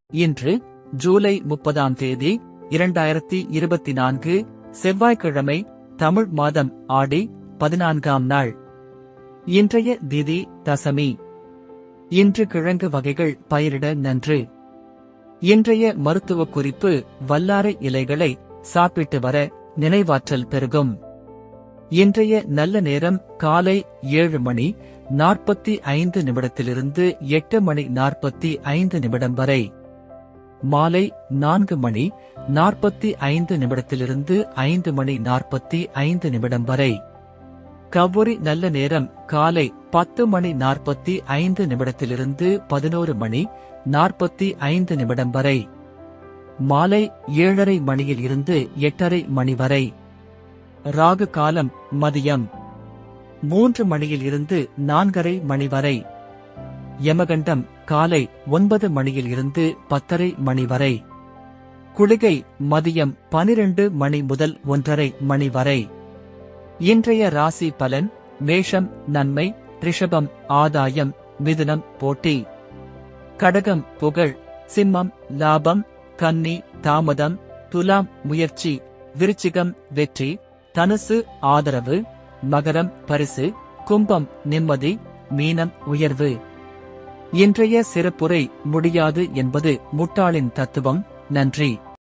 இன்று ஜூலை 30ஆம் தேதி 2024 செவ்வாய்க்கிழமை. தமிழ் மாதம் ஆடி 14ஆம் நாள். இன்றைய திதி தசமி. இன்று கிழங்கு வகைகள் பயிரிட நன்று. இன்றைய மருத்துவ குறிப்பு: வல்லாரை இலைகளை சாப்பிட்டு வர நினைவாற்றல் பெருகும். இன்றைய நல்ல நேரம் காலை 7:45 8 மணி 45 வரை. மாலை 4:45 5 மணி 45 வரை. கவ்வுரி நல்ல நேரம் காலை 10:45 11 மணி 45 வரை. மாலை 7:30 மணியிலிருந்து 8:30 மணி வரை. ராகு காலம் மதியம் 3 மணியிலிருந்து 4:30 மணி வரை. யமகண்டம் காலை 9 மணியிலிருந்து 10:30 மணி வரை. குளிகை மதியம் 12 மணி முதல் 1:30 மணி வரை. இன்றைய ராசி பலன்: மேஷம் நன்மை, ரிஷபம் ஆதாயம், மிதுனம் போட்டி, கடகம் புகழ், சிம்மம் லாபம், கன்னி தாமதம், துலாம் முயற்சி, விருச்சிகம் வெற்றி, தனுசு ஆதரவு, மகரம் பரிசு, கும்பம் நிம்மதி, மீனம் உயர்வு. இன்றைய சிறப்புரை: முடியாது என்பது முட்டாளின் தத்துவம். நன்றி.